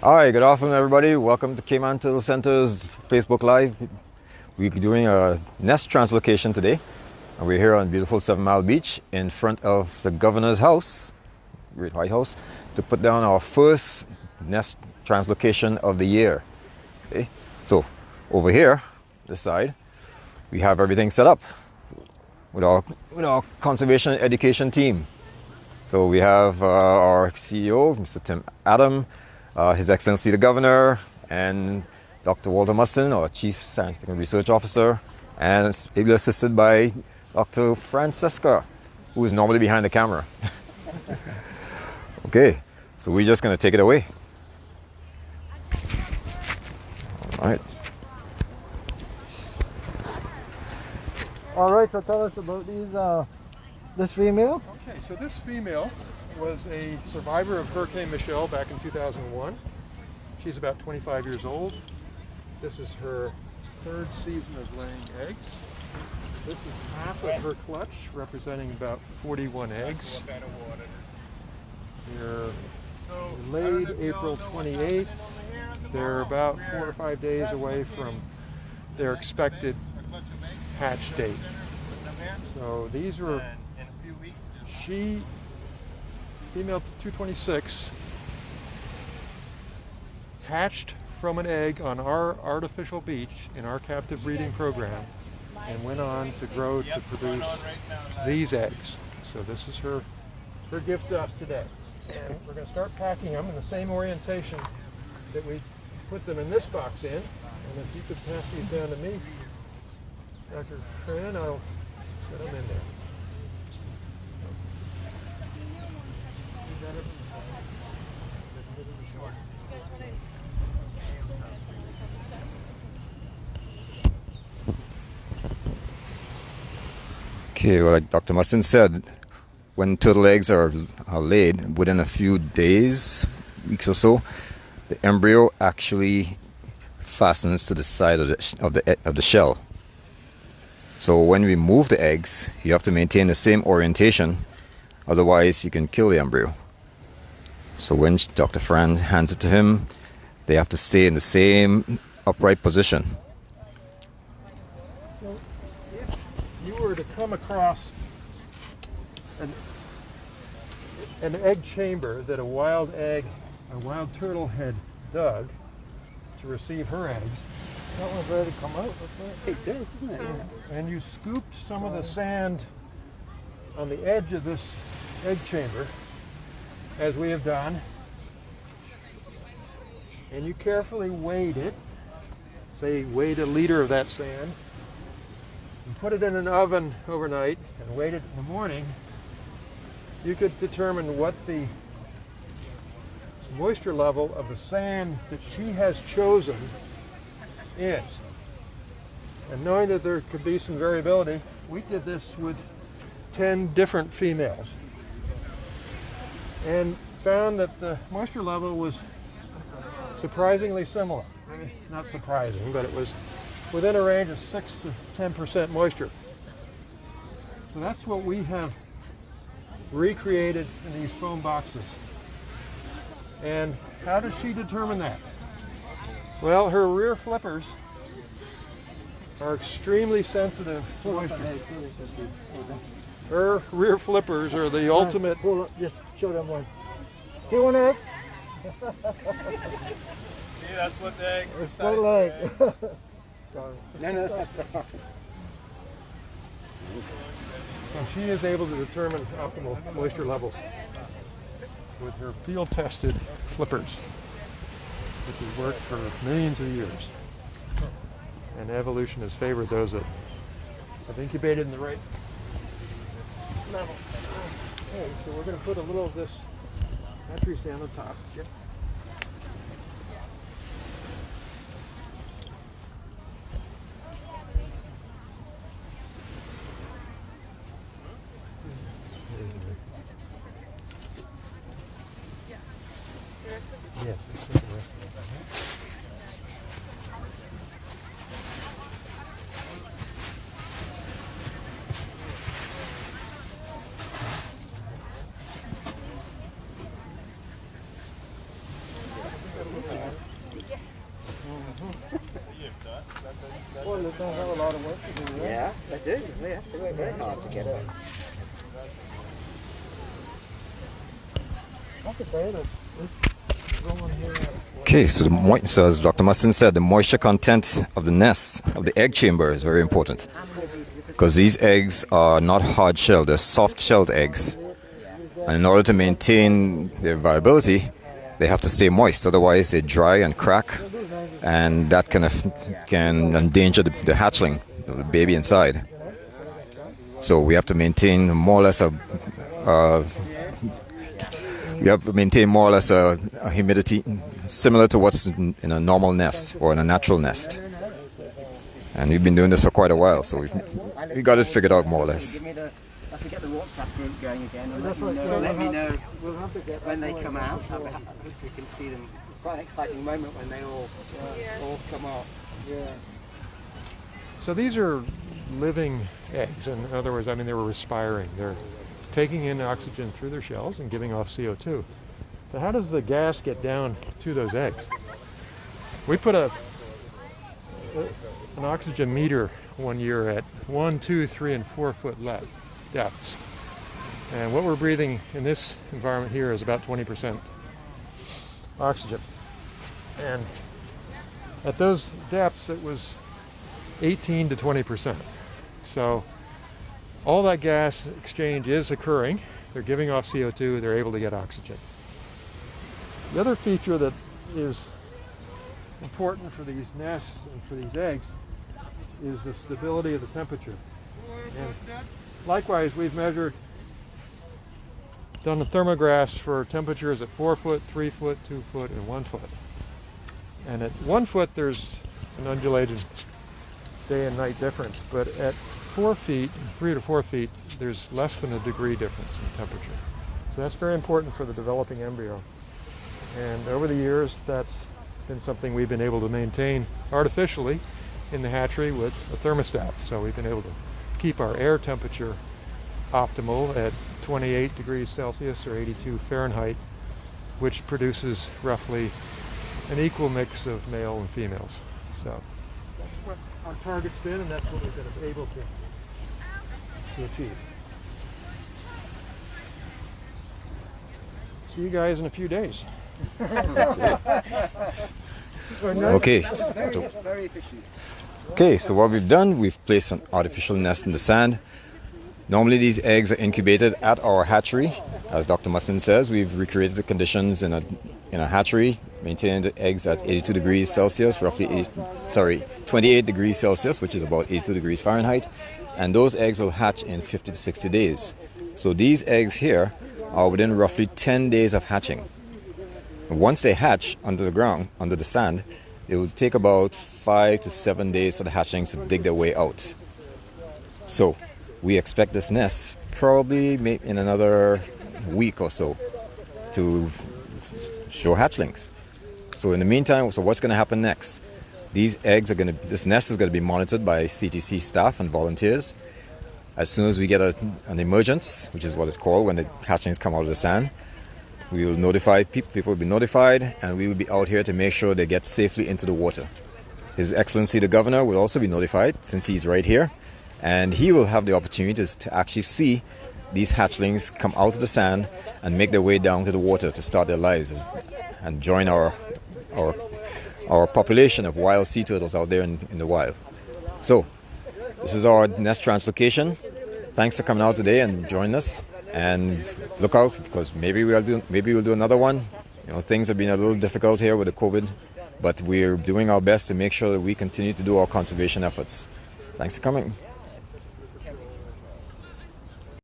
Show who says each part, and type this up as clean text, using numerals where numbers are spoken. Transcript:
Speaker 1: All right, good afternoon, everybody. Welcome to Cayman Turtle Center's Facebook Live. We're doing a nest translocation today, and we're here on beautiful 7 Mile Beach in front of the governor's house, Great White House, to put down our first nest translocation of the year. Okay, so over here, this side, we have everything set up with our conservation education team. So we have our CEO, Mr. Tim Adam, His Excellency the Governor, and Dr. Walter Mustin, our Chief Scientific and Research Officer, and ably assisted by Dr. Francesca, who is normally behind the camera. Okay, so we're just going to take it away. All right.
Speaker 2: All right, so tell us about this female.
Speaker 3: Okay, so this female was a survivor of Hurricane Michelle back in 2001. She's about 25 years old. This is her third season of laying eggs. This is half of her clutch, representing about 41 eggs. They're laid April 28th. They're about 4 or 5 days away from their expected hatch date. So these were female 226, hatched from an egg on our artificial beach in our captive breeding program, and went on to grow to produce these eggs. So this is her gift to us today. And we're going to start packing them in the same orientation that we put them in this box in. And if you could pass these down to me, Dr. Tran, I'll set them in there.
Speaker 1: Okay, well, like Dr. Mustin said, when turtle eggs are laid, within a few days, weeks or so, the embryo actually fastens to the side of the shell. So when we move the eggs, you have to maintain the same orientation, otherwise you can kill the embryo. So when Dr. Fran hands it to him, they have to stay in the same upright position.
Speaker 3: So if you were to come across an egg chamber that a wild turtle had dug to receive her eggs,
Speaker 2: That one's ready to come out.
Speaker 4: It does, doesn't it? Yeah.
Speaker 3: and you scooped some of the sand on the edge of this egg chamber, as we have done, and you carefully weighed it, say weighed a liter of that sand, and put it in an oven overnight and weighed it in the morning, you could determine what the moisture level of the sand that she has chosen is. And knowing that there could be some variability, we did this with 10 different females and found that the moisture level was surprisingly similar. Not surprising, but it was within a range of 6 to 10% moisture. So that's what we have recreated in these foam boxes. And how does she determine that? Well, her rear flippers are extremely sensitive to moisture. Her rear flippers are the ultimate.
Speaker 2: Hold on, just show them one. See one egg?
Speaker 4: See, that's what the egg
Speaker 2: It's still egg. Sorry.
Speaker 4: No, that's all right.
Speaker 3: So she is able to determine optimal moisture levels with her field-tested flippers, which has worked for millions of years. And evolution has favored those that have incubated in the right level. Okay, so we're going to put a little of this battery sand on top. Yep. Yes, let's take the rest of it.
Speaker 2: Boy, they don't have a lot of work to do, right?
Speaker 4: Yeah, they do. Yeah, they work very hard to get up.
Speaker 2: That's a bad going here.
Speaker 1: Okay, so as Dr. Mustin said, the moisture content of the nest, of the egg chamber, is very important. Because these eggs are not hard-shelled, they're soft-shelled eggs. And in order to maintain their viability, they have to stay moist, otherwise they dry and crack, and that can endanger the hatchling, the baby inside. So we have to maintain more or less a humidity similar to what's in a normal nest or in a natural nest. And we've been doing this for quite a while, so we got it figured out more or less.
Speaker 4: I have to get the WhatsApp group going again and let me know when they come out. I hope you can see them. It's quite an exciting moment when they all come out.
Speaker 2: Yeah.
Speaker 3: So these are living eggs. In other words, I mean, they were respiring. They're taking in oxygen through their shells and giving off CO2. So how does the gas get down to those eggs? We put an oxygen meter one year at 1, 2, 3, and 4 foot depths. And what we're breathing in this environment here is about 20% oxygen. And at those depths, it was 18 to 20%. So all that gas exchange is occurring. They're giving off CO2, they're able to get oxygen. The other feature that is important for these nests and for these eggs is the stability of the temperature. And likewise, we've done the thermographs for temperatures at 4 foot, 3 foot, 2 foot, and 1 foot. And at 1 foot, there's an undulated day and night difference, but at 4 feet, 3 to 4 feet, there's less than a degree difference in temperature. So that's very important for the developing embryo. And over the years, that's been something we've been able to maintain artificially in the hatchery with a thermostat. So we've been able to keep our air temperature optimal at 28 degrees Celsius or 82 Fahrenheit, which produces roughly an equal mix of male and females. So that's what our target's been, and that's what we've been able to achieve. See you guys in a few days.
Speaker 1: Okay.
Speaker 4: Very efficient.
Speaker 1: Okay, so what we've done, we've placed an artificial nest in the sand. Normally these eggs are incubated at our hatchery. As Dr. Mustin says, we've recreated the conditions in a hatchery, maintaining the eggs at 82 degrees Celsius, 28 degrees Celsius, which is about 82 degrees Fahrenheit. And those eggs will hatch in 50 to 60 days. So these eggs here are within roughly 10 days of hatching. Once they hatch under the ground, under the sand, it will take about 5 to 7 days for the hatchlings to dig their way out. So we expect this nest probably in another week or so to show hatchlings. So in the meantime, so what's going to happen next? This nest is going to be monitored by CTC staff and volunteers. As soon as we get an emergence, which is what it's called when the hatchlings come out of the sand, we will notify people will be notified, and we will be out here to make sure they get safely into the water. His Excellency the Governor will also be notified, since he's right here, and he will have the opportunity to actually see these hatchlings come out of the sand and make their way down to the water to start their lives and join our population of wild sea turtles out there in the wild. So this is our nest translocation. Thanks for coming out today and joining us. And look out, because maybe we'll do another one. You know, things have been a little difficult here with the COVID, but we're doing our best to make sure that we continue to do our conservation efforts. Thanks for coming.